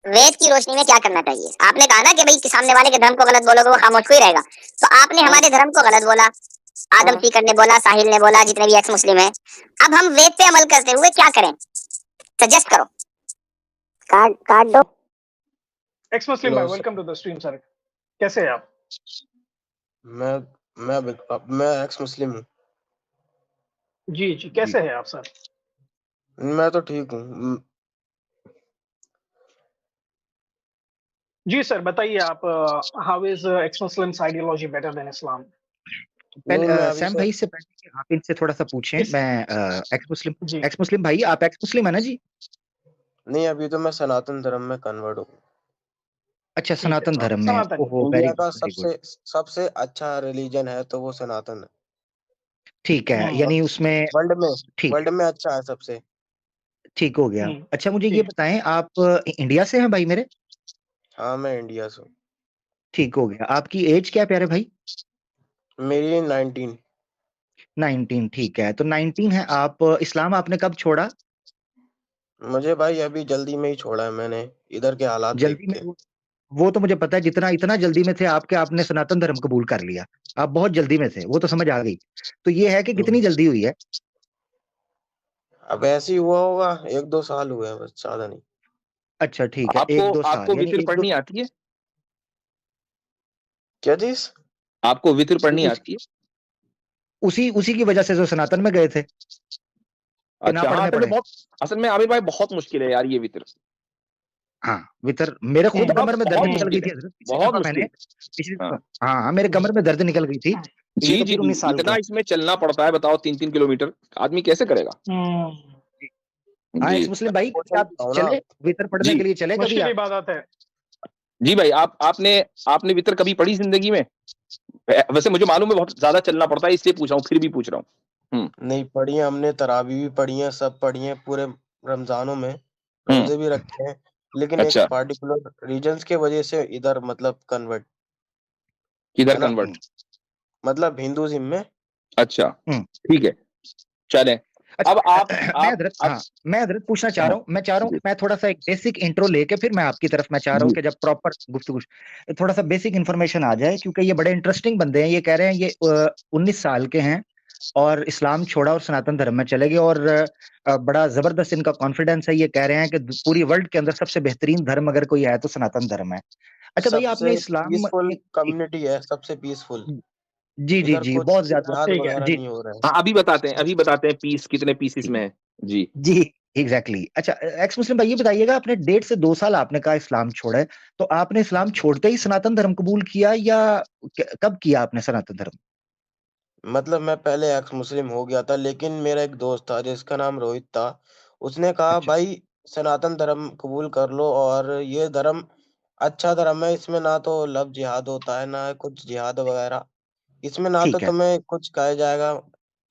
वेद की रोशनी में क्या करना चाहिए? आपने कहा ना कि भाई सामने वाले के धर्म को गलत बोलोगे वो खामोश को ही रहेगा। तो आपने हाँ, हमारे धर्म को गलत बोला, आदम हाँ। सीकर ने बोला, साहिल ने बोला, जितने भी एक्स मुस्लिम हैं। अब हम वेद पे अमल करते हुए क्या करें? सजेस्ट करो। काट काट दो। एक्स मुस्लिम लो भाई, welcome to the stream sir. कैसे हैं आप? मैं मैं एक्स मुस्लिम हूँ। जी जी, कैसे हैं आप सर? मैं तो ठीक हूँ। जी सर, बताइए आप। How is X Muslims ideology better than Islam? नहीं, मैं अभी सैम से भाई, इससे पहले कि आप इनसे थोड़ा-सा पूछें, इस मैं जी एक्स मुस्लिम भाई, आप एक्स मुस्लिम है ना जी? नहीं, अभी तो मैं सनातन धर्म में कन्वर्ट हूँ। अच्छा, ठीक है, सनातन धर्म में। सनातन। ओहो! वेरी इंडिया गुड, का वेरी गुड। सबसे अच्छा रिलीजन है तो वो सनातन है। ठीक है, हम्म और यानी उसमें वर्ल्ड में ठीक वर्ल्ड में अच्छा है सबसे। ठीक हो गया। हम्म, अच्छा, मुझे ये ठीक। बताएँ, आप इंडिया से हैं भाई मेरे? हाँ, मैं इंडिया से हूँ। ठीक हो गया। आपकी ऐज क्या है प्यारे भाई? मेरी 19। 19, ठीक है। तो 19 है आप, इस्लाम आपने कब छोड़ा? मुझे भाई अभी जल्दी में ही छोड़ा है मैंने, इधर के हालात देख जल्दी में के। वो तो मुझे पता है, जितना इतना जल्दी में थे आपके, आपने सनातन धर्म कबूल कर लिया। आप बहुत जल्दी में थे, वो तो समझ आ गई। तो ये है कि कितनी हम्म। जल्दी हुई है? अब ऐसे ही हुआ होगा, 1-2 साल हुए हैं बस, ज़्यादा नहीं। अच्छा, ठीक है, आपको 1-2 साल आपको यानी वितर्र 1-2 पढ़नी आती है? क्या चीज़? आपको वितर्र पढ़नी उस आती है? उसी उसी की वजह से जो सनातन में गए थे, कि ना अच्छा, हाँ, पढ़ने पड़े। असल में आमिर भाई बहुत मुश्किल है यार ये वितर्र। हाँ, वितर मेरे खुद हम्म, कमर में दर्द बहुत निकल गई मुश्किल है, थी हज़रत, पिछली बहुत दफ़ा मैंने मुश्किल। पिछली हाँ। दफ़ा हाँ, हाँ, मेरे कमर में दर्द निकल गई थी। तो ये जी, तो जी, फिर जी। 19 साल इतना का। इसमें चलना पड़ता है, बताओ 3-3 किलोमीटर, आदमी कैसे करेगा? हम्म, जी। हाँ, जी। एक्स मुस्लिम भाई, कभी क्वेश्चन आप पूछा हूँ ना। चले वितर पढ़ने जी। के लिए, चले कभी मुश्किल आप? इबादत है। जी भाई, आपने आपने वितर्र कभी पढ़ी ज़िंदगी में? वैसे मुझे मालूम है बहुत ज़्यादा चलना पड़ता है, इसलिए पूछ रहा हूँ, फिर भी पूछ रहा हूँ। नहीं पढ़ी है हमने, तरावी भी पढ़ी है, सब पढ़ी है पूरे रमज़ानों में, हुँ। रोज़े भी रखे हैं। लेकिन एक अच्छा, पार्टिकुलर रीज़न्स के वजह से इधर मतलब कन्वर्ट, किधर है ना? हुँ, कन्वर्ट? मतलब हिंदुइज़्म में। अच्छा, हुँ। ठीक है, चलें। अच्छा, अब मैं आप हज़रत अब हाँ, मैं हज़रत पूछना चाह हाँ, रहा हूँ, मैं चाह रहा हूँ जी, कि मैं थोड़ा-सा एक बेसिक इंट्रो लेके फिर मैं आपकी तरफ, मैं चाह रहा हूँ जी, कि जब प्रॉपर गुफ्तगू थोड़ा-सा बेसिक इन्फॉर्मेशन आ जाए, क्योंकि ये बड़े इंटरेस्टिंग बंदे हैं। ये कह रहे हैं, ये 19 साल के हैं और इस्लाम छोड़ा और सनातन धर्म में चले गए, और बड़ा ज़बरदस्त इनका कॉन्फिडेंस है। ये कह रहे हैं कि द पूरी वर्ल्ड के अंदर सबसे बेहतरीन धर्म अगर कोई है तो सनातन धर्म है। अच्छा भई, आपने सबसे इस्लाम पीसफुल एक एक कम्युनिटी है, सबसे पीसफुल। जी, जी, इधर जी, कुछ बहुत ज़्यादा। जिहाद ठीक है। वगैरह जी, नहीं हो रहा है। हाँ, अभी बताते हैं पीस कितने पीसेस में है। जी। जी, एग्ज़ैक्टली। अच्छा, एक्स मुस्लिम भाई, ये बताइएगा, आपने 1.5 से 2 साल आपने कहा इस्लाम छोड़ा है, तो आपने इस्लाम छोड़ते ही सनातन धर्म कबूल किया, या क कब किया आपने सनातन धर्म? मतलब मैं पहले एक्स मुस्लिम हो गया था, लेकिन मेरा एक दोस्त था जिसका नाम रोहित था। उसने कहा अच्छा, भाई सनातन धर्म कबूल कर लो, और ये धर्म अच्छा धर्म है, इसमें ना तो लव जिहाद होता है, ना कुछ जिहाद वगैरह। इसमें ना तो ठीक है। तुम्हें कुछ कहा जाएगा,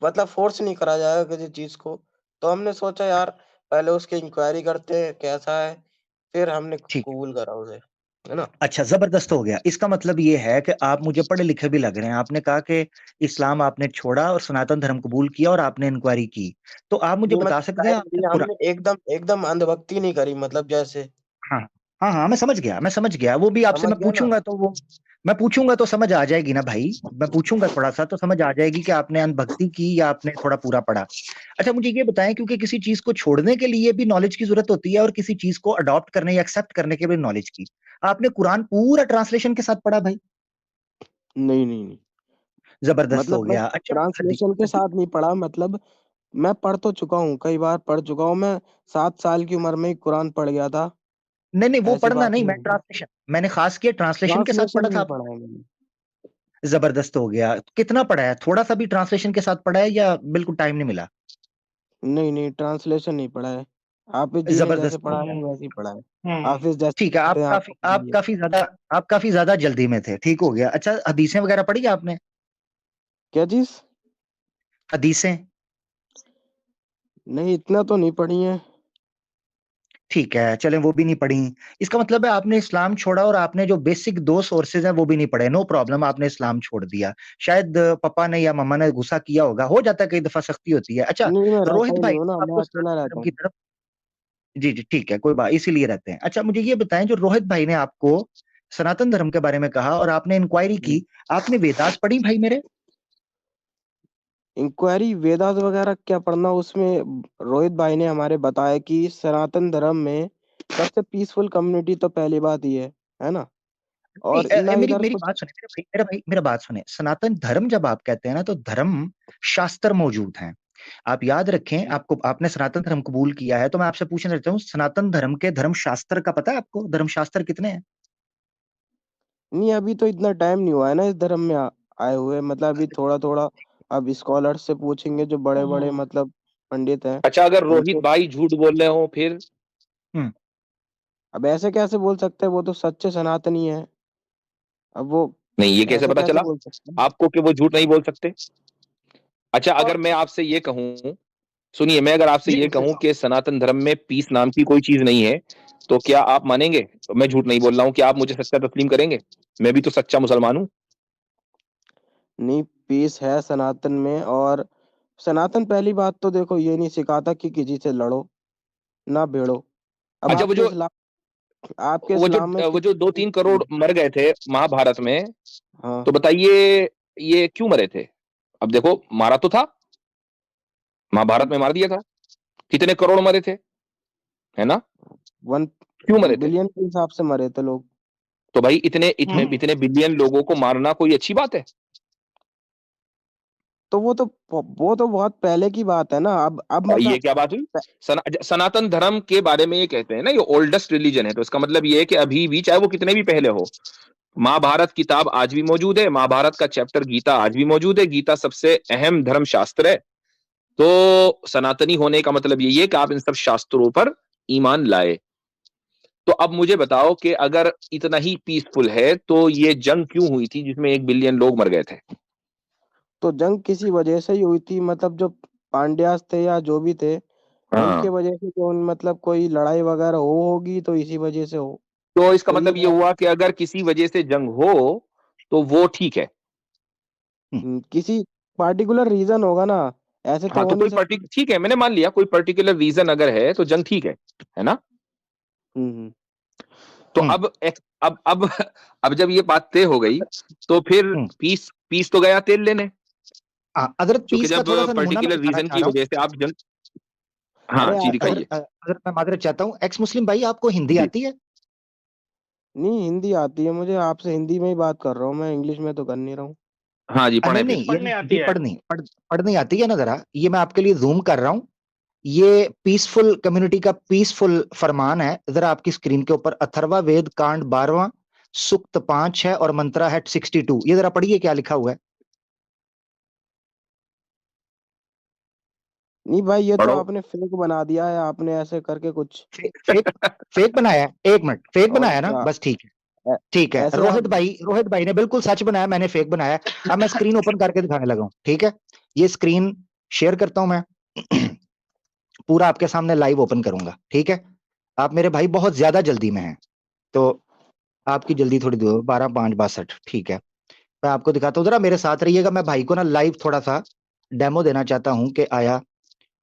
मतलब फ़ोर्स नहीं करा जाएगा किसी चीज़ को। तो हमने सोचा यार पहले उसकी इंक्वायरी करते हैं कैसा है, फिर हमने ठीक। कबूल करा उसे, है ना? अच्छा, ज़बरदस्त हो गया। इसका मतलब ये है कि आप मुझे पढ़े-लिखे भी लग रहे हैं। आपने कहा कि इस्लाम आपने छोड़ा और सनातन धर्म कबूल किया और आपने इंक्वायरी की। तो आप मुझे नहीं बता मतलब सकते हैं, आपने डायरेक्टली हमने एकदम एकदम अंधभक्ति नहीं करी, मतलब जैसे, हाँ। हाँ, हाँ, मैं समझ गया। वो भी आपसे समझ मैं गए ना? पूछूँगा, तो वो मैं पूछूँगा तो समझ आ जाएगी ना भाई। मैं पूछूँगा थोड़ा-सा तो समझ आ जाएगी कि आपने अंधभक्ति की या आपने थोड़ा पूरा पढ़ा। अच्छा, मुझे ये बताएँ, क्योंकि किसी चीज़ को छोड़ने के लिए भी नॉलेज की ज़रूरत होती है और किसी चीज़ को अडॉप्ट करने या एक्सेप्ट करने के लिए नॉलेज की। आपने कुरान पूरा ट्रांसलेशन के साथ पढ़ा भाई? नहीं, नहीं, नहीं। ज़बरदस्त हो मतलब मैं गया। अच्छा, ट्रांसलेशन के साथ नहीं पढ़ा, मतलब मैं पढ़ तो चुका हूँ, कई बार पढ़ चुका हूँ। मैं 7 साल की उम्र में ही कुरान पढ़ गया था, नहीं, नहीं, वो ऐसी पढ़ना बात नहीं, नहीं मैं है। ट्रांसलेशन मैंने ख़ास किया ट्रांसलेशन के साथ ट्रांसलेशन पढ़ा था नहीं आपने? पढ़ा है मैंने। ज़बरदस्त हो गया। कितना पढ़ा है? थोड़ा-सा भी ट्रांसलेशन के साथ पढ़ा है या बिल्कुल टाइम नहीं मिला? नहीं, नहीं, ट्रांसलेशन नहीं पढ़ा है। हाफ़िज़ जी ने जैसे ज़बरदस्त हो गया। पढ़ाया है वैसे ही पढ़ा है। हम्म, हाफ़िज़ जैसे ठीक है, पढ़ते हैं आपको पढ़ाइए। आप काफ़ी ज़्यादा जल्दी में थे, ठीक हो गया। अच्छा, हदीसें वग़ैरह पढ़ी है आपने? क्या चीज़? हदीसें? नहीं, इतना तो नहीं पढ़ी है। ठीक है, चलें, वो भी नहीं पढ़ी। इसका मतलब है आपने इस्लाम छोड़ा और आपने जो बेसिक 2 सोर्सेज़ हैं वो भी नहीं पढ़े। नो प्रॉब्लम, आपने इस्लाम छोड़ दिया। शायद पापा ने या मम्मा ने गुस्सा किया होगा, हो जाता है, कई दफ़ा सख्ती होती है। अच्छा, नहीं, मैं रहता रोहित ही भाई, नहीं हूँ ना, मैं आपको अकेला सनातन रहता धर्म की हूँ। तरफ जी जी ठीक है, कोई बात, इसीलिए रहते हैं। अच्छा मुझे ये बताएं, जो रोहित भाई ने आपको सनातन धर्म के बारे में कहा और आपने इंक्वायरी की, आपने वेदास पढ़ी भाई मेरे? इंक्वायरी वेदास वगैरह क्या पढ़ना, उसमें रोहित भाई ने हमारे बताया कि सनातन धर्म में सबसे पीसफुल कम्युनिटी तो पहली बात ही है ना। नहीं, और ना मेरी इधर मेरी कुछ बात सुने मेरा भाई, मेरा बात सुने। सनातन धर्म जब आप कहते हैं ना, तो धर्म शास्त्र मौजूद हैं। आप याद रखें, आपको, आपने सनातन धर्म कबूल किया है, तो मैं आपसे पूछना चाहता हूँ, सनातन धर्म के धर्म शास्त्र का पता है आपको? धर्म शास्त्र कितने हैं? नहीं, अभी तो इतना टाइम नहीं हुआ है ना इस धर्म में आए हुए, मतलब अभी थोड़ा थोड़ा। अब स्कॉलर से पूछेंगे जो बड़े बड़े मतलब पंडित हैं अच्छा, अगर रोहित उनसे। भाई झूठ बोल रहे हो फिर? हम्म अब ऐसे कैसे बोल सकते हैं, वो तो सच्चे सनातनी है। अब वो नहीं, ये कैसे ऐसे पता कैसे चला बोल सकते हैं। आपको कि वो झूठ नहीं बोल सकते? अच्छा, अगर और मैं आपसे ये कहूं, सुनिए, मैं अगर आपसे जी ये जी कहूं कि सनातन धर्म में पीस नाम की कोई चीज नहीं है, तो क्या आप मानेंगे? मैं झूठ नहीं बोल रहा हूं, क्या आप मुझे सच्चा तस्लीम करेंगे? मैं भी तो सच्चा मुसलमान हूं। नहीं, पीस है सनातन में। और सनातन पहली बात तो देखो ये नहीं सिखाता कि किसी से लड़ो ना भिड़ो। अब अच्छा, आपके इस्लाम में वो जो 2-3 करोड़ मर गए थे महाभारत में, हाँ, तो बताइए ये क्यों मरे थे? अब देखो, मारा तो था, महाभारत में मार दिया था। कितने करोड़ मरे थे, है ना? 1 क्यों मरे थे? बिलियन के हिसाब से मरे थे लोग। तो भाई इतने इतने हम्म, इतने बिलियन लोगों को मारना कोई अच्छी बात है? तो वो तो बहुत पहले की बात है ना। अब ये मतलब क्या बात हुई? सनातन धर्म के बारे में ये कहते हैं ना, ये ओल्डेस्ट रिलीजन है, तो इसका मतलब ये है कि अभी भी, चाहे वो कितने भी पहले हो, महाभारत किताब आज भी मौजूद है, महाभारत का चैप्टर गीता आज भी मौजूद है। गीता सबसे अहम धर्म शास्त्र है। तो सनातनी होने का मतलब यही है कि आप इन सब शास्त्रों पर ईमान लाए। तो अब मुझे बताओ कि अगर इतना ही पीसफुल है, तो ये जंग क्यों हुई थी जिसमें 1 बिलियन लोग मर गए थे? तो जंग किसी वजह से ही हुई थी, मतलब जो पांड्यास थे या जो भी थे हाँ, उनके वजह से, तो मतलब कोई लड़ाई वगैरह होगी तो इसी वजह से हो। तो इसका तो ये मतलब ये हुआ कि अगर किसी वजह से जंग हो तो वो ठीक है। किसी पार्टिकुलर रीजन होगा ना, ऐसे तो हाँ, हो तो नहीं कोई सकता। ठीक है, मैंने मान लिया कोई पर्टिकुलर रीजन अगर है तो जंग ठीक है ना? हम्म। तो हम्म अब जब ये बात तय हो गई, तो फिर हम्म पीस पीस तो गया तेल लेने। हजरत क्योंकि पीस का जब थोड़ा सा नमूना मैं पर्टिकुलर दिखाना रीजन चाह की रहा हूँ। वजह से आप जंग। हाँ अरे जी, हजरत दिखाइए। हजरत मैं माजरत चाहता हूँ, एक्स मुस्लिम भाई, आपको हिंदी जी, आती है? नहीं, हिंदी आती है मुझे। आपसे हिंदी में ही बात कर रहा हूँ मैं, इंग्लिश में तो कर नहीं रहा हूँ। हाँ जी, नहीं पढ़े नहीं, फिर। ये पढ़ने आती जी है। पढ़नी आती है ना जरा, ये मैं आपके लिए जूम कर रहा हूँ। ये पीसफुल कम्युनिटी का पीसफुल फरमान है। जरा आपकी स्क्रीन के ऊपर अथर्वा वेद कांड 12वां सूक्त 5 है और मंत्रा है 62। ये जरा पढ़िए क्या लिखा हुआ है। नहीं भाई, ये तो पढ़ो। आपने फेक बना दिया है, आपने ऐसे करके कुछ। फेक फेक बनाया है? एक मिनट, फेक और बनाया ना, क्या। बस ठीक है। ऐ- ठीक है, ऐसे आप। रोहित भाई ने बिल्कुल सच बनाया, मैंने फेक बनाया। अब मैं स्क्रीन ओपन करके दिखाने लगा हूं, ठीक है? ये स्क्रीन शेयर करता हूं मैं। पूरा आपके सामने लाइव ओपन करूंगा, ठीक है? आप मेरे भाई बहुत ज्यादा जल्दी में हैं, तो आपकी जल्दी थोड़ी दूर, 12:05:62, ठीक है? मैं आपको दिखाता हूँ, जरा मेरे साथ रहिएगा। मैं भाई को ना लाइव थोड़ा सा डेमो देना चाहता हूँ कि आया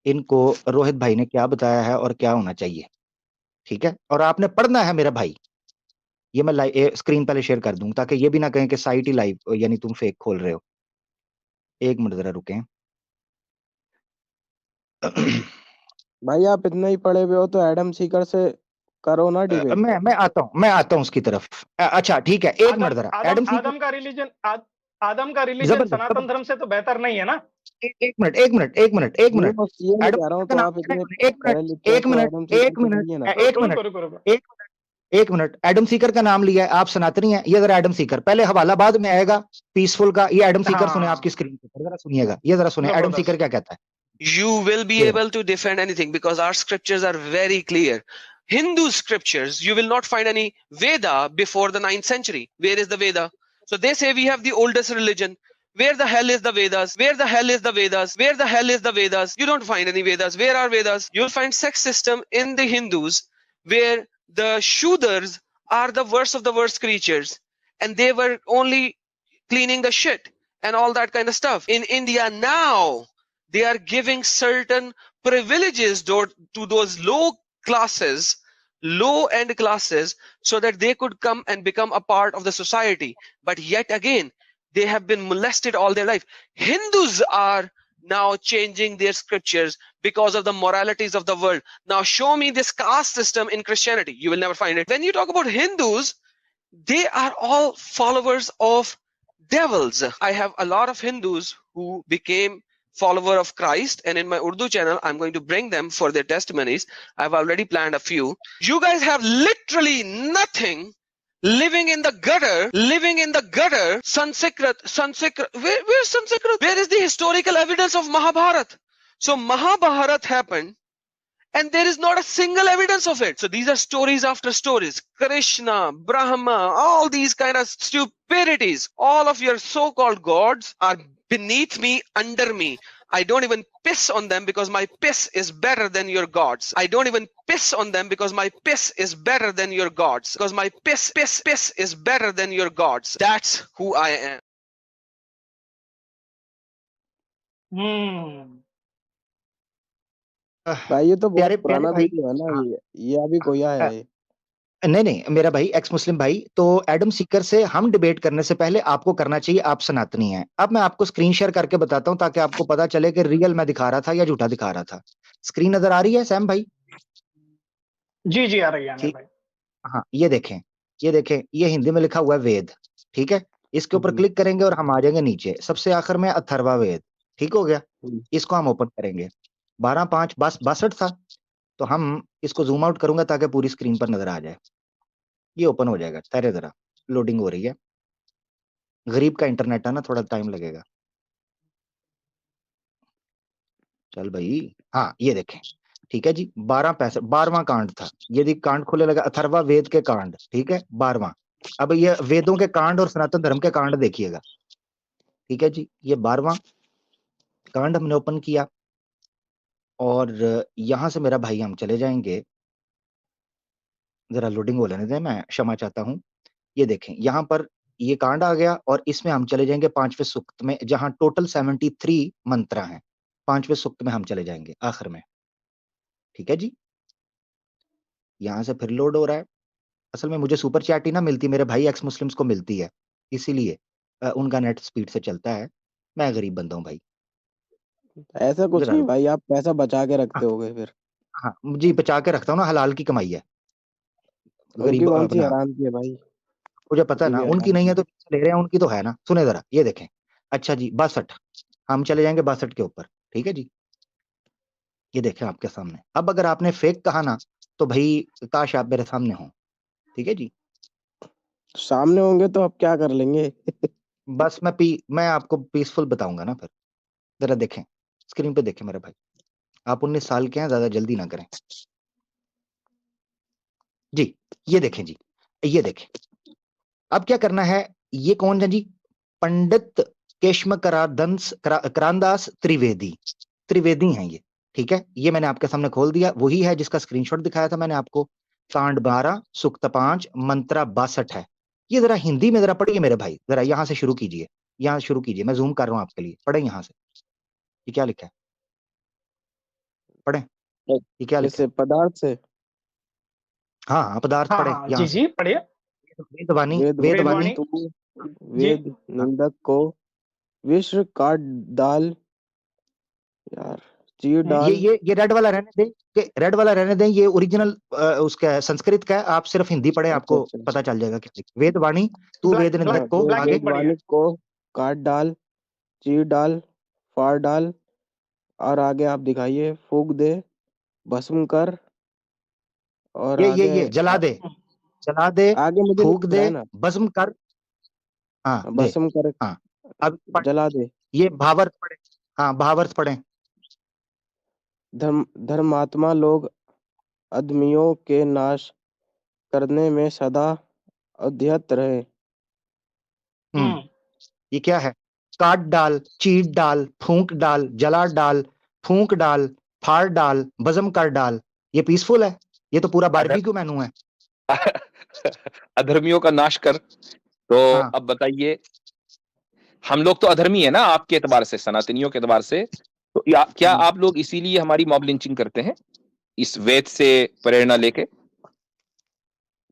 इनको रोहित भाई ने क्या बताया है और क्या होना चाहिए, ठीक है? और आपने पढ़ना है मेरा भाई। ये मैं लाइव स्क्रीन पहले शेयर कर दूं, ताकि ये भी ना कहें कि साइट ही लाइव, यानी तुम फेक खोल रहे हो। एक मिनट जरा रुकें। भाई आप इतना ही पढ़े हुए हो तो एडम सीकर से करो ना डिबेट। मैं आता हूँ उसकी तरफ। अच्छा ठीक है, एक आदम मिनट जरा, आदम एडम सीकर। आदम का रिलीजन जबरदस्त सनातन धर्म से तो बेहतर नहीं है ना? एक मिनट, एक मिनट, एक मिनट, एक नहीं, मिनट। बस ये नहीं एडम कह रहा सीकर हूँ, का तो नाम आप लेना है इतने उन्होंने। एक मिनट, पढ़े लिखे हो एक तो मिनट, एडम सीकर एक से मिनट, करिए ना। एक मिनट, रुको रुको रुको। एक एक मिनट। एडम सीकर का नाम लिया है, आप सनातनी हैं? ये जरा एडम सीकर, पहले हवाला बाद में आएगा पीसफुल का। ये एडम सीकर सुने आपकी हाँ, स्क्रीन पे, जरा सुनिएगा, ये जरा सुनिए एडम सीकर जबरदस्त। क्या कहता है। You will be ये able to defend anything because our scriptures are very clear. Hindu scriptures, you will not find any Veda before the 9th century. Where is the Veda? So they say we have the oldest religion. Where the hell is the Vedas? Where the hell is the Vedas? Where the hell is the Vedas? You don't find any Vedas. Where are Vedas? You'll find sex system in the Hindus where the Shudras are the worst of the worst creatures and they were only cleaning the shit and all that kind of stuff. In India now, they are giving certain privileges to those low classes, low end classes, so that they could come and become a part of the society. But yet again, they have been molested all their life. Hindus are now changing their scriptures because of the moralities of the world. Now show me this caste system in Christianity. You will never find it. When you talk about Hindus, they are all followers of devils. I have a lot of Hindus who became follower of Christ, and in my Urdu channel I'm going to bring them for their testimonies. I've already planned a few. You guys have literally nothing, living in the gutter. Sanskrit. Where's Sanskrit? Where is the historical evidence of Mahabharat? So Mahabharat happened and there is not a single evidence of it. So these are stories after stories. Krishna, Brahma, all these kind of stupidities. All of your so-called gods are beneath me, under me. I don't even piss on them because my piss is better than your gods. I don't even piss on them because my piss is better than your gods. Because my piss is better than your gods. That's who I am. भाई ये तो प्यारे बहुत प्यारे पुराना भाई, video है ना हाँ, ये अभी कोई आया है नहीं मेरा भाई एक्स मुस्लिम भाई, तो एडम सीकर से हम डिबेट करने से पहले आपको करना चाहिए, आप सनातनी हैं। अब मैं आपको स्क्रीन शेयर करके बताता हूं ताकि आपको पता चले कि रियल मैं दिखा रहा था या झूठा दिखा रहा था। स्क्रीन नजर आ रही है सैम भाई? जी जी आ रही है आमिर ठीक, भाई। हाँ ये देखें ये हिंदी में लिखा हुआ है वेद, ठीक है। इसके ऊपर क्लिक करेंगे और हम आ जाएंगे नीचे, सबसे आखिर में अथर्वा वेद, ठीक हो गया। इसको हम ओपन करेंगे, 12/5/62 था, तो हम इसको जूम आउट करूंगा ताकि पूरी स्क्रीन पर नजर आ जाए। ये ओपन हो जाएगा, ठहरे जरा, लोडिंग हो रही है, गरीब का इंटरनेट है ना, थोड़ा टाइम लगेगा। चल भाई, हाँ ये देखें, ठीक है जी, 12/65 कांड था, यदि कांड खोले लगा अथर्वा वेद के कांड, ठीक है, 12वां। अब ये वेदों के कांड और सनातन धर्म के कांड देखिएगा, ठीक है जी, ये 12वां कांड हमने ओपन किया और यहां से मेरा भाई हम चले जाएंगे, जरा लोडिंग हो लेने दें, मैं क्षमा चाहता हूं। ये देखें यहाँ पर ये कांड आ गया और इसमें हम चले जाएंगे 5वें सूक्त में, जहां टोटल 73 मंत्र हैं। 5वें सूक्त में हम चले जाएंगे आखिर में, ठीक है जी। यहां से फिर लोड हो रहा है। असल में मुझे सुपर चैट ही ना मिलती, मेरे भाई एक्स मुस्लिम्स को मिलती है, इसीलिए उनका नेट स्पीड से चलता है। मैं गरीब बंदा हूं भाई। ऐसा कुछ जरा नहीं लो। भाई, आप पैसा बचा के रखते होगे फिर। हाँ जी, बचा के रखता हूँ ना, हलाल की कमाई है। उनकी गरीब कौन सी अपना, हराम की है भाई? मुझे पता है उनकी ना, भी उनकी हराम नहीं की है तो ले रहे हैं, उनकी तो है ना। सुने जरा, ये देखें, अच्छा जी 62, हम चले जाएंगे 62 के ऊपर, ठीक है जी। ये देखें आपके सामने। अब अगर आपने फेक कहा ना तो भाई काश आप मेरे सामने हो, ठीक है जी। सामने होंगे तो अब क्या कर लेंगे? बस मैं आपको पीसफुल बताऊंगा ना फिर। जरा देखें, स्क्रीन पे देखें मेरे भाई, आप 19 साल के हैं, ज्यादा जल्दी ना करें जी। ये देखें जी, ये देखें। अब क्या करना है, ये कौन है जी? पंडित केशव करानदास त्रिवेदी हैं ये, ठीक है। ये मैंने आपके सामने खोल दिया, वही है जिसका स्क्रीनशॉट दिखाया था मैंने आपको। कांड 12 सूक्त 5 मंत्रा 62 है। ये जरा हिंदी में जरा पढ़िए मेरे भाई, जरा यहां से शुरू कीजिए, यहां शुरू कीजिए, मैं जूम कर रहा हूं आपके लिए, पढ़े यहां से। ये क्या लिखा है, पढ़े, ये क्या लिखा इससे है? पदार्थ से हाँ पदार्थ हाँ पढ़े हाँ यहां जी से। जी पढ़िए। वेदवाणी वेदवाणी तू जी। वेद निंदक को विश्व काट डाल, यार चीर डाल। ये रेड वाला रहने दें, रेड वाला रहने दें, ये ओरिजिनल उसका संस्कृत का है, आप सिर्फ हिंदी पढ़े, अच्छा आपको अच्छा पता चल जाएगा क्या। वेदवाणी तू वेद निंदक को, ब्लैक आगे इंक पढ़िए। वेदवाणी को काट डाल, चीर डाल, फाड़ डाल, और आगे आप दिखाइए, फूक दे, भस्म कर, और ये जला दे, आगे मुझे नहीं फूक दिख दे, रहा है ना। भस्म कर, हाँ दे, भस्म कर, हाँ अब जला दे। ये भावार्थ पढ़े, हाँ भावार्थ पढ़े। धर्मात्मा लोग अधर्मियों के नाश करने में सदा अध्यत रहे। ये क्या है? काट डाल, चीट डाल, फूंक डाल, जला डाल, फूंक डाल, फाड़ डाल, भस्म कर डाल। ये पीसफुल है? ये तो पूरा बारबेक्यू मेनू है। अधर्मियों का नाश कर, तो हाँ। अब बताइए, हम लोग तो अधर्मी है ना आपके एतबार से, सनातनियों के एतबार से, तो क्या आप लोग इसीलिए हमारी मॉब लिंचिंग करते हैं? इस वेद से प्रेरणा लेके?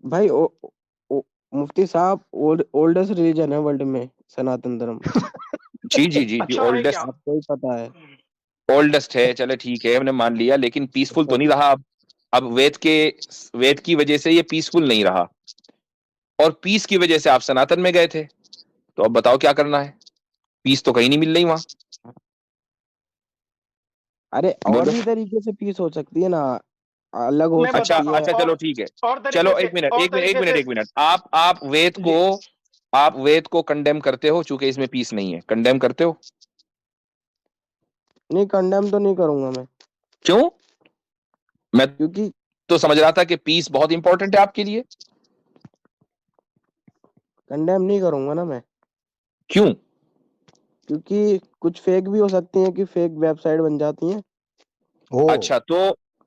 भाई मुफ्ती साहब, ओल्डेस्ट रिलीजन है वर्ल्ड में सनातन धर्म। जी जी जी जी, अच्छा है ओल्डेस्ट, क्या? आपको ही पता है। ओल्डेस्ट है, चलो ठीक है, हमने मान लिया, लेकिन पीसफुल तो नहीं रहा। अब वेद की वजह से ये पीसफुल नहीं रहा, और पीस की वजह से आप सनातन में गए थे, तो अब बताओ क्या करना है? पीस तो कहीं नहीं मिल रही वहां। अरे और बोलो। भी तरीके से पीस हो सकती है ना, अलग हो मैं सकती अच्छा बताता है। हूँ। अच्छा, चलो ठीक है, और तरीके चलो से, एक मिनट और एक मिनट एक तरीके मिनट से एक मिनट, आप वेद को कंडेम करते हो चूंकि इसमें पीस नहीं है, कंडेम करते हो? नहीं, कंडेम तो नहीं करूंगा मैं, क्यों? मैं क्योंकि तो समझ रहा था कि पीस बहुत इंपॉर्टेंट है आपके लिए। कंडेम नहीं करूंगा ना मैं, क्यों? क्योंकि कुछ फेक भी हो सकती है, कि फेक वेबसाइट बन जाती है। ओ अच्छा,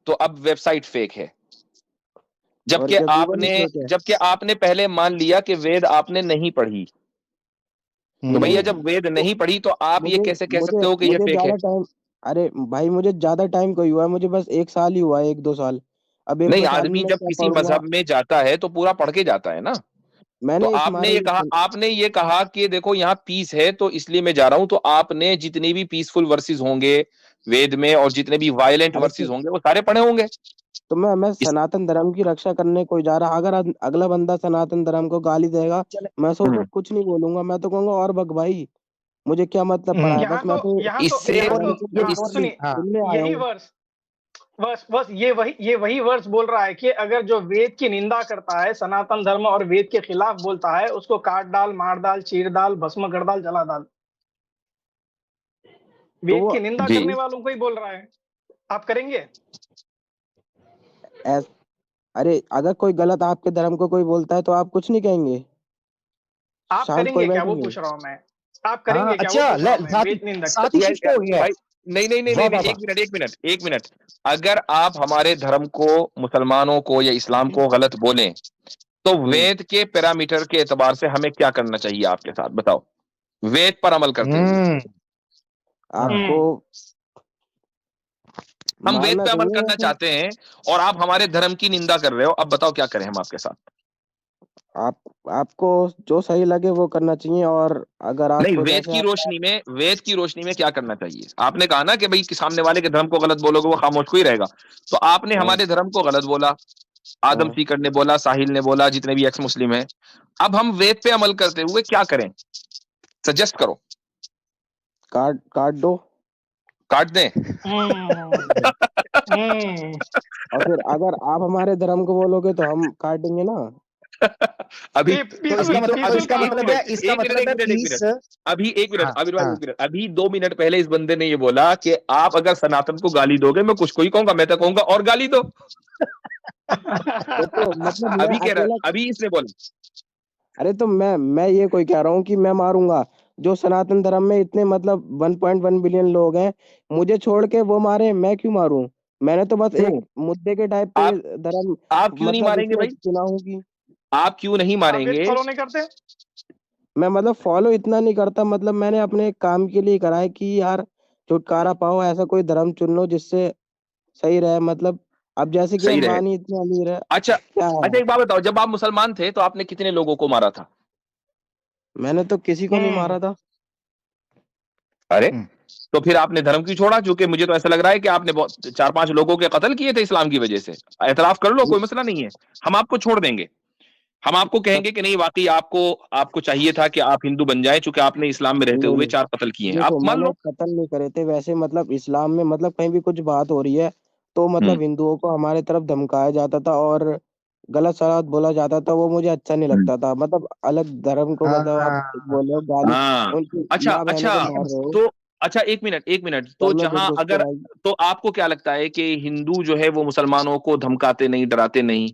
तो अब वेबसाइट फेक है, और क्या गूगल ही फेक है? जबकि आपने पहले मान लिया कि वेद आपने नहीं पढ़ी, तो भैया नहीं, जब वेद नहीं पढ़ी तो आप ये मुझे कैसे कह मुझे सकते हो कि ये मुझे फेक है? ज्यादा टाइम, अरे भाई मुझे ज्यादा टाइम कोई हुआ है, मुझे बस 1 साल ही हुआ है, 1-2 साल। अब एक नहीं, दो साल में आदमी मैं जब क्या किसी पढ़ूंगा? मजहब में जाता है तो पूरा पढ़ के जाता है ना। तो मैंने इस मारे ये आपने ये कहा कि देखो यहाँ पीस है तो इसलिए मैं जा रहा हूं, तो आपने जितने भी पीसफुल वर्सेस होंगे वेद में और जितने भी वायलेंट अरे वर्सेस होंगे वो सारे पढ़े होंगे। तो मैं इस सनातन धर्म की रक्षा करने कोई जा रहा, अगर अगला बंदा सनातन धर्म को गाली देगा, मैं उसको हम्म, कुछ नहीं बोलूंगा, मैं तो कहूंगा और बक भाई, मुझे क्या मतलब पड़ा है, बस मैं तो इससे धर्म को ये इस टोटली हाँ सुनने आया यही हूँ। वर्ष, बस ये वही वर्ष बोल रहा है कि अगर जो वेद की निंदा करता है, सनातन धर्म और वेद के खिलाफ बोलता है, उसको काट डाल, मार डाल, चीर डाल, भस्म कर डाल, जला डाल। तो वेद वो की निंदा जी करने वालों को ही बोल रहा है। आप करेंगे? ऐस, अरे अगर कोई गलत आपके धर्म को कोई बोलता है तो आप कुछ नहीं कहेंगे, आप शांत कोई करेंगे क्या, वो बैठेंगे? पूछ रहा हूं मैं। आप हाँ करेंगे क्या, वो अच्छा पूछ रहा हूं मैं, साथ वेद निंदक। साथ ही यार शिफ्ट हो गया है। भाई, नहीं नहीं नहीं वाह नहीं नहीं, वाह एक मिनट एक मिनट एक मिनट, अगर आप हमारे धर्म को, मुसलमानों को या इस्लाम को गलत बोलें तो वेद के पैरामीटर के एतबार से हमें क्या करना चाहिए आपके साथ, बताओ, वेद पर अमल करते हुए? हम्म आपको हम वेद मानना पे अमल चाहिए करना वैसे। चाहते हैं और आप हमारे धर्म की निंदा कर रहे हो, अब बताओ क्या करें हम आपके साथ? आप आपको जो सही लगे वो करना चाहिए, और अगर नहीं, आपको जैसे आप वेद की रोशनी में क्या करना चाहिए? आपने कहा ना कि भाई कि सामने वाले के धर्म को गलत बोलोगे वो खामोश को ही रहेगा, तो आपने हाँ, हमारे धर्म को गलत बोला, आदम हाँ, सीकर ने बोला, साहिल ने बोला, जितने भी एक्स मुस्लिम हैं, अब हम वेद पे अमल करते हुए क्या करें? सजेस्ट करो। काट काट दो, काट दें? और फिर अगर आप हमारे धर्म को बोलोगे तो हम काटेंगे ना। अभी तो अभी तो अभी इसका एक मतलब है मिनट एक मिनट एक मिनट एक पीस। मिनट, अभी एक मिनट, हाँ आबिर भाई हाँ एक मिनट, अभी 2 मिनट पहले इस बंदे ने ये बोला कि आप अगर सनातन को गाली दोगे मैं कुछ को ही कहूंगा, मैं तो कहूंगा और गाली दो। वो तो मतलब मैं अभी कह रहा, अकेला, अभी इसने बोला। अरे तो मैं ये कोई कह रहा हूँ कि मैं मारूंगा, जो सनातन धर्म में इतने मतलब 1.1 बिलियन लोग हैं, मुझे छोड़ के वो मारे, मैं क्यों मारूं? मैंने तो बस एक क्यों? मुद्दे के टाइप पे आप ये धर्म आप क्यों नहीं मतलब मारेंगे इसलिए भाई? चुना हूँ कि आप क्यों नहीं आप वेद मारेंगे? फॉलो नहीं करते? मैं मतलब फॉलो इतना नहीं करता, मतलब मैंने अपने काम के लिए करा है कि यार छुटकारा पाओ, ऐसा कोई धर्म चुन लो जिससे सही रहे, मतलब अब जैसे कि सही रहे। अंबानी इतने अमीर है, अच्छा क्या अच्छा, है? एक बात बताओ, जब आप मुसलमान थे तो आपने कितने लोगों को मारा था? मैंने तो किसी को नहीं मारा था। अरे, हम्म, तो फिर आपने धर्म क्यों छोड़ा? क्योंकि मुझे तो ऐसा लग रहा है कि आपने 4-5 लोगों के कत्ल किए थे इस्लाम की वजह से। एतराफ कर लो, कोई मसला नहीं है, हम आपको छोड़ देंगे, हम आपको कहेंगे कि नहीं वाकई आपको आपको चाहिए था कि आप हिंदू बन जाएं चूंकि आपने इस्लाम में रहते नहीं हुए नहीं, 4 कत्ल किए हैं, आप देखो मान मैंने लो। कत्ल नहीं करे थे वैसे, मतलब इस्लाम में मतलब कहीं भी कुछ बात हो रही है तो हम्म मतलब हिंदुओं को हमारे तरफ धमकाया जाता था और गलत सलत बोला जाता था, वो मुझे अच्छा नहीं हम्म। लगता था, मतलब अलग धर्म को, मतलब आप हाँ बोल रहे हो गाली, हाँ, उनकी अच्छा माँ बहनों को अच्छा, मार रहे हो, तो अच्छा एक मिनट, तो सर में जहां घुस के अगर, आई। तो आपको क्या लगता है कि हिंदू जो है वो मुसलमानों को धमकाते नहीं, डराते नहीं?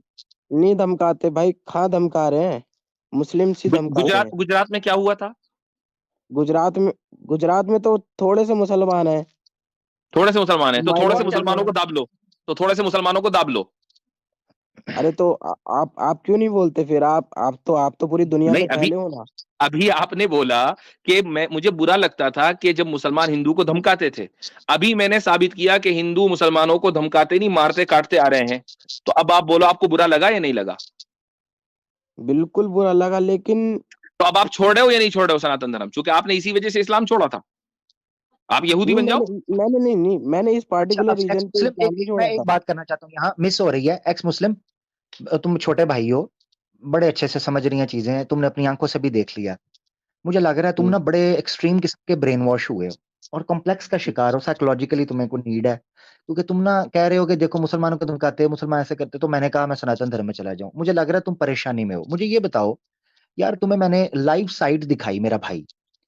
नहीं धमकाते भाई, कहाँ धमका रहे हैं, मुस्लिम ही धमकाते गुजरात हैं। गुजरात में क्या हुआ था? गुजरात में गुजरात में तो थोड़े से मुसलमान हैं, थोड़े से मुसलमान हैं तो थोड़े से बहुत चल रहा मुसलमानों है। को दाब लो, तो थोड़े से मुसलमानों को दाब लो। अरे तो आप क्यों नहीं बोलते फिर? आप तो पूरी दुनिया नहीं, से अभी पहले हो ना। अभी आपने बोला कि मुझे बुरा लगता था कि जब मुसलमान हिंदू को धमकाते थे। अभी मैंने साबित किया कि हिंदू मुसलमानों को धमकाते नहीं, मारते काटते आ रहे हैं। तो अब आप बोलो, आपको बुरा लगा या नहीं लगा? बिल्कुल बुरा लगा, लेकिन तो अब आप छोड़ रहे हो या नहीं छोड़ रहे हो सनातन धर्म? क्योंकि आपने इसी वजह से इस्लाम छोड़ा था। आप यहूदी नहीं बन जाओ। मैंने नहीं नहीं मैंने इस अच्छा, पार्टिकुलर अब एक्स रीजन पे मुस्लिम, इस्लाम नहीं मैं छोड़ा एक था। बात करना चाहता हूँ, यहाँ मिस हो रही है। एक्स मुस्लिम, तुम छोटे भाई हो, बड़े अच्छे से समझ रही हैं चीजें, तुमने अपनी आंखों से भी देख लिया। मुझे लग रहा है तुम हम्म, ना बड़े एक्सट्रीम किस्म के ब्रेन वॉश हुए हो और कॉम्प्लेक्स का शिकार हो। साइकोलॉजिकली तुम्हें को नीड है, क्योंकि तुम ना कह रहे हो कि देखो मुसलमानों को धमकाते हैं, मुसलमान ऐसे करते, तो मैंने कहा मैं सनातन धर्म में चला जाऊं। मुझे लग रहा है तुम परेशानी में हो। मुझे ये बताओ यार, तुम्हें मैंने लाइव साइट दिखाई मेरा भाई,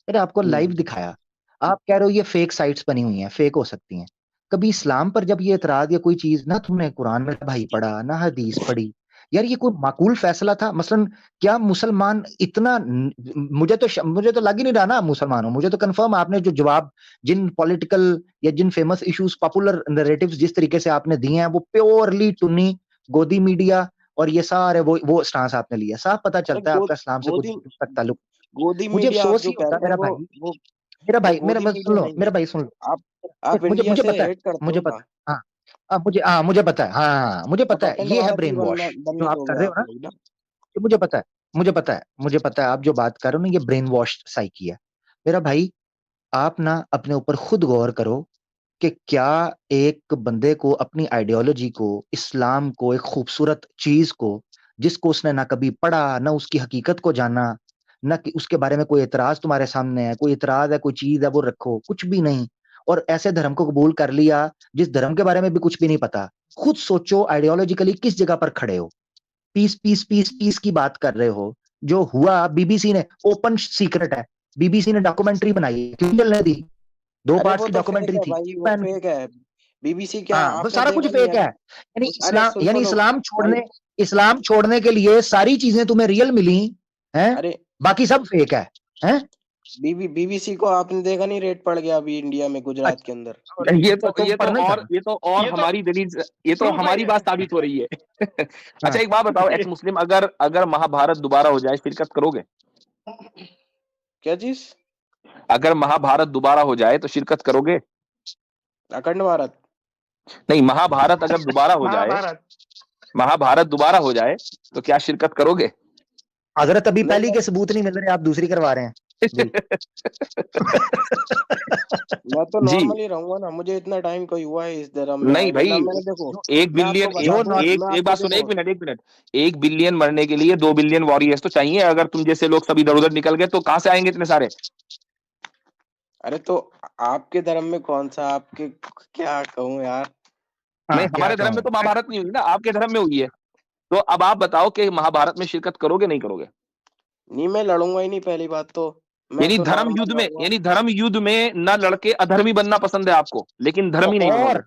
मैंने आपको लाइव हम्म। दिखाया, आप कह रहे हो ये फेक साइट्स बनी हुई हैं, फेक हो सकती हैं। कभी इस्लाम पर जब ये एतराज या कोई चीज ना तुमने कुरान में भाई पढ़ा ना हदीस पढ़ी, यार ये कोई माकूल फैसला था? मसलन क्या मुसलमान इतना मुझे तो लग ही नहीं रहा ना मुसलमान हो। मुझे तो कंफर्म आपने जो जवाब जिन पॉलिटिकल या जिन फेमस इश्यूज, पॉपुलर नैरेटिव्स जिस तरीके से आपने दिए हैं, वो प्योरली टुन्नी गोदी मीडिया और ये सारे वो स्टांस आपने लिया। साफ पता अरे चलता है आपका इस्लाम से कुछ गोदी दूर तक ताल्लुक। गोदी मुझे मीडिया आप अफसोस जो ही कह होता रहे हैं मेरा वो भाई, वो मेरा वो भाई, मेरा गोदी बस सुन मीडिया लो, नहीं है। मेरा भाई सुन लो। आप आप मुझे इंडिया मुझे से पता है, हेट करते मुझे हो ना। पता है, हाँ। मुझे पता है, हाँ, मुझे आप पता है, अखंड ये है भारत ही ब्रेन वॉश जो बनने आप कर दोगे रहे हो आप ना। लोग ना। ये मुझे पता है, मुझे पता है आप जो बात कर रहे हो ना, ये ब्रेन वॉश साइकी है मेरा भाई। आप ना अपने ऊपर खुद गौर करो कि क्या एक बंदे को अपनी आइडियोलॉजी को, इस्लाम को, एक खूबसूरत चीज को, जिसको उसने ना कभी पढ़ा ना उसकी हकीकत को जाना, ना कि उसके बारे में कोई एतराज तुम्हारे सामने है, कोई एतराज है, कोई चीज है, वो रखो, कुछ भी नहीं, और ऐसे धर्म को कबूल कर लिया जिस धर्म के बारे में भी कुछ भी नहीं पता। खुद सोचो आइडियोलॉजिकली किस जगह पर खड़े हो। पीस पीस पीस पीस की बात कर रहे हो। जो हुआ बीबीसी ने, ओपन सीक्रेट है, बीबीसी ने डॉक्यूमेंट्री बनाई, क्यों चलने दी? दो अरे पार्ट्स वो की तो फेक डॉक्यूमेंटरी है थी, भाई, क्यों वो बैन की? फेक है। बीबीसी क्या हाँ, वो आपने सारा कुछ देखा नहीं फेक है। अभी? यानी अरे इस्लाम, सुन तो यानी लो भाई। इस्लाम छोड़ने के लिए सारी चीजें तुम्हें रियल मिली हैं, अरे बाकी सब फेक है, हैं? बीबीसी को आपने देखा नहीं, रेट पड़ गया अभी इंडिया में, गुजरात के अच्छा, अंदर। और तुम पढ़ना ही था ना? ये तो और ये तो हमारी दलील, ये तो प्रूफ वही हमारी है। बात साबित हो रही है। अच्छा, हाँ, एक बात बताओ, एक्स मुस्लिम, अगर अगर महाभारत दोबारा हो जाए, शिरकत करोगे? क्या चीज? अगर महाभारत दोबारा हो जाए तो शिरकत करोगे? अखंड भारत? नहीं, महाभारत अगर दोबारा हो जाए, महाभारत। महाभारत दोबारा हो जाए तो क्या शिरकत करोगे? हजरत अभी नहीं पहली के सबूत नहीं मिल रहे, आप दूसरी करवा रहे हैं जी। मैं तो जी नॉर्मल ही रहूंगा ना, मुझे इतना टाइम कोई हुआ है इस धर्म में नहीं आए, वरना भाई, मैंने देखो। जो एक मैं आपको बिलियन, जो बताता हूँ, नॉट एक मैं एक आपको बात सुनो, देखो। एक मिनट, 1 बिलियन मरने के लिए 2 बिलियन वॉरियर्स तो चाहिए। अगर तुम जैसे लोग सब इधर उधर निकल गए तो कहां से आएंगे इतने सारे? अरे तो आपके धर्म में कौन सा आपके, क्या कहूँ यार। नहीं, हाँ, क्या हमारे धर्म में कहूँ? तो महाभारत नहीं हुई ना, आपके धर्म में हुई है। तो अब आप बताओ कि महाभारत में शिरकत करोगे नहीं करोगे? नहीं, मैं लड़ूंगा ही नहीं, पहली बात तो। मैं यानी तो धर्म नॉर्मल युद्ध में, रहूंगा। यानी धर्म युद्ध में न लड़के अधर्मी बनना पसंद है आपको, लेकिन धर्मी नहीं बनोगे।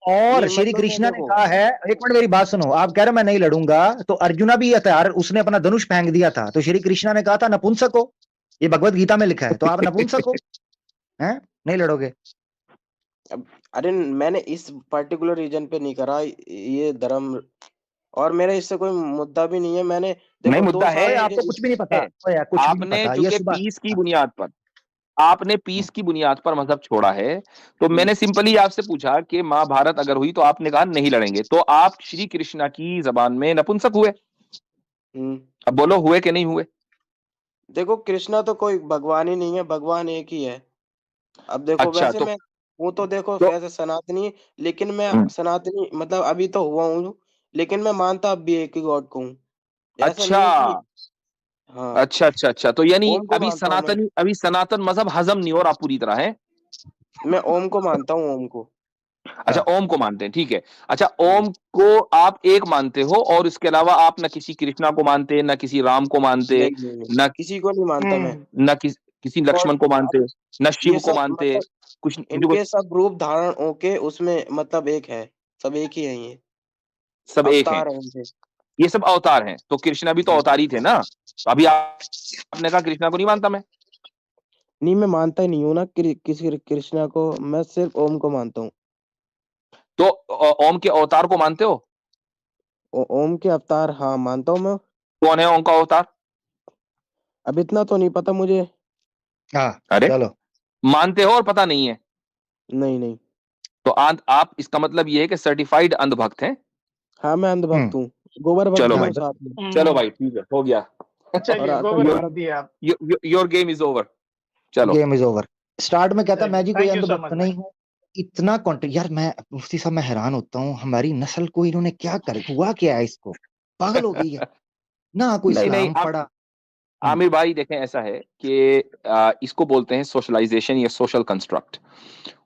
और नहीं श्री मतलब मैं कृष्णा ने देखो। कहा है, एक मिनट मेरी बात सुनो, आप कह रहे हो मैं नहीं लड़ूंगा, तो अर्जुना भी हथियार, उसने अपना धनुष फेंक दिया था, तो श्री कृष्णा ने कहा था नपुंसक हो, ये भगवत गीता में लिखा है, तो आप नपुंसक हो, हैं? नहीं लड़ोगे? अब अरे मैंने इस पर्टिकुलर रीजन पे नहीं करा ये धर्म, और मेरा इससे कोई मुद्दा भी नहीं है। मैंने नहीं, देखो दो मुद्दा साल ओए, मुझे आपको कुछ भी नहीं पता, है। ओए यार, कुछ भी नहीं आपने पता, ये चूंकि सुबह। पीस की बुनियाद पर, आपने पीस की बुनियाद पर मजहब छोड़ा है, तो मैंने सिंपली आपसे पूछा कि महाभारत अगर हुई तो आपने कहा नहीं लड़ेंगे, तो आप श्री कृष्णा की जबान में नपुंसक हुए। हम्म। अब बोलो, हुए कि नहीं हुए? देखो कृष्णा तो कोई भगवान ही नहीं है, भगवान एक ही है। अब देखो अच्छा, वैसे मैं हूँ तो देखो तो वैसे सनातनी, लेकिन मैं हम्म, सनातनी मतलब अभी तो हुआ हूँ, लेकिन मैं मानता अब भी एक ही गॉड को हूँ। ऐसा अच्छा नहीं है कि हाँ, अच्छा अच्छा अच्छा, तो यानी ओम को मानता हूँ मैं। अभी सनातन मजहब हजम नहीं हो रहा पूरी तरह है। मैं ओम को मानता हूँ, ओम को। अच्छा, हाँ, ओम को मानते हैं, ठीक है। अच्छा, हम्म, ओम को आप एक मानते हो, और इसके अलावा आप न किसी कृष्णा को मानते, न किसी राम को मानते, नहीं नहीं नहीं, न किसी को नहीं मानता मैं। न किसी और लक्ष्मण को मानते, अब न शिव ये को सब मानते, मतलब कुछ हिंदू को। इनके सब रूप धारण होके उसमें मतलब एक है, सब एक ही है ये, सब एक हैं, अवतार है इनके। ये सब अवतार हैं, तो कृष्णा भी तो अवतार ही थे ना। तो अभी आपने कहा कृष्णा को नहीं मानता मैं। नहीं मैं मानता ही नहीं हूँ ना किसी कृष्णा को, मैं सिर्फ ओम को मानता हूँ। तो ओम के अवतार को मानते हो? ओम के अवतार, हाँ मानता हूँ मैं। कौन है ओम का अवतार? अब इतना तो नहीं पता मुझे। हाँ अरे चलो, मानते हो और पता नहीं है? नहीं नहीं। तो आप इसका मतलब ये है कि सर्टिफाइड अंधभक्त हैं। हाँ मैं अंधभक्त हूँ, गोबर भक्त चलो भी भाई, हूँ साथ में। चलो भाई, ठीक है, हो गया। और चलिए गोबर अखंड योर भर भारत। दिए आप। Your game is over. चलो। Game is over. स्टार्ट में कहता मैं चलिए जी कोई थैंक यू सो अंधभक्त मच भाई। नहीं हूँ। इतना कॉन्टेंट यार, मैं मुफ्ती साहब मैं हैरान होता हूँ, हमारी नस्ल को इन्होंने क्या कर, हुआ क्या है इसको, पागल हो गई है ना, कोई नहीं नहीं, इस्लाम आप पढ़ा। आमिर भाई देखें, ऐसा है कि इसको बोलते हैं सोशलाइजेशन या सोशल कंस्ट्रक्ट।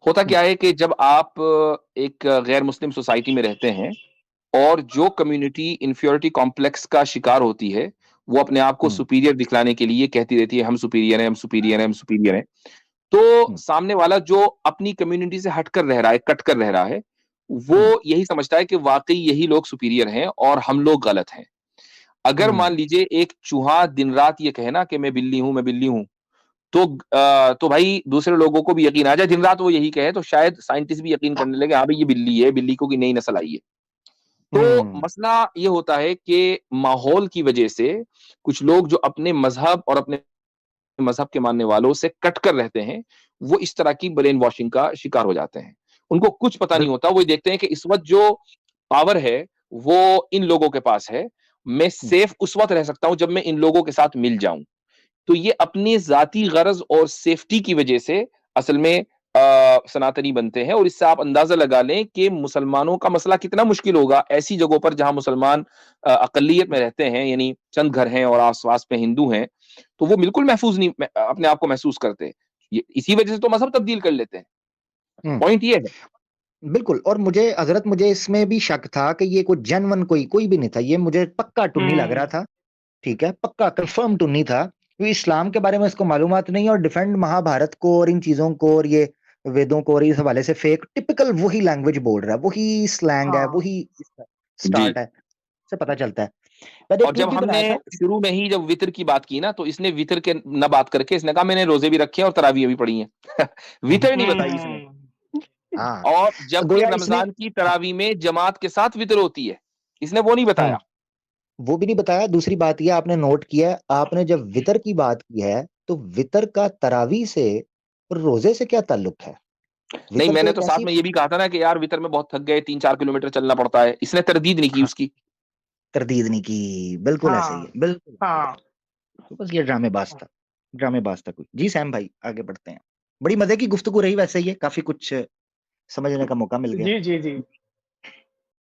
होता क्या है कि जब आप एक गैर मुस्लिम सोसाइटी में रहते हैं और जो कम्युनिटी इंफियोरिटी कॉम्प्लेक्स का शिकार होती है, वो अपने आप को सुपीरियर दिखलाने के लिए कहती रहती है हम सुपीरियर हैं, हम सुपीरियर हैं, हम सुपीरियर हैं। तो सामने वाला जो अपनी कम्युनिटी से हटकर रह रहा है, कट कर रह रहा है, वो यही समझता है कि वाकई यही लोग सुपीरियर हैं और हम लोग गलत हैं। अगर मान लीजिए एक चूहा दिन रात ये कहे ना कि मैं बिल्ली हूं, मैं बिल्ली हूं, तो भाई दूसरे लोगों को भी यकीन आ जाए, दिन रात वो यही कहे तो शायद साइंटिस्ट भी यकीन करने लगे हाँ भाई ये बिल्ली है, बिल्ली को की नई नस्ल आई है। तो मसला ये होता है कि माहौल की वजह से कुछ लोग जो अपने मजहब और अपने मजहब के मानने वालों से कट कर रहते हैं, वो इस तरह की ब्रेन वॉशिंग का शिकार हो जाते हैं। उनको कुछ पता नहीं होता, वो देखते हैं कि इस वक्त जो पावर है वो इन लोगों के पास है, मैं सेफ उस वक्त रह सकता हूं जब मैं इन लोगों के साथ मिल जाऊं। तो ये अपनी जाती गरज और सेफ्टी की वजह से असल में सनातनी बनते हैं। और इससे आप अंदाजा लगा लें कि मुसलमानों का मसला कितना मुश्किल होगा ऐसी जगहों पर जहां मुसलमान अकलियत में रहते हैं, यानी चंद घर हैं और आसपास में हिंदू हैं, तो वो बिल्कुल महफूज नहीं अपने आप को महसूस करते। ये इसी वजह से तो मजहब तब्दील कर लेते हैं। पॉइंट ये है। बिल्कुल। और मुझे हजरत, मुझे इसमें भी शक था कि ये कोई जेन्युइन कोई भी नहीं था, ये मुझे पक्का टुन्नी लग रहा था। ठीक है, पक्का कंफर्म टुन्नी था, क्योंकि इस्लाम के बारे में इसको मालूमात नहीं है और डिफेंड महाभारत को और इन चीजों को और ये वेदों को और इस हवाले से फेक टिपिकल वही लैंग्वेज बोल रहा है, वही स्लैंग है, हाँ वही जी। स्टार्ट है, से पता चलता है। मैंने एक और जब ट्वीट भी हमने बनाया था। शुरू में ही जब वितर की बात की ना, तो इसने वितर के न बात करके इसने कहा मैंने रोजे भी रखे हैं और तरावी भी पढ़ी हैं। वितर नहीं बताई इसने। हाँ, और तो जबकि गोया इसने रमजान की तरावी में जमात के साथ वितर होती है, इसने वो नहीं बताया। वो भी नहीं बताया। दूसरी बात ये आपने नोट किया है, आपने जब वितर की बात की है तो वितर का तरावी से और रोजे से क्या ताल्लुक है? नहीं, वितर तो मैंने एक तो साथ ऐसी, में ये भी कहा था ना कि यार वितर में बहुत थक गए, 3-4 किलोमीटर चलना पड़ता है, इसने तरदीद नहीं की हाँ, उसकी। तरदीद नहीं की, बिल्कुल ऐसा ही है, बिल्कुल। हाँ तो बस ये ड्रामेबाज था, ड्रामेबाज था कोई। जी सैम भाई, आगे बढ़ते हैं। बड़ी मजे की गुफ्तगू रही वैसे, ये काफी कुछ समझने का मौका मिल गया। जी जी जी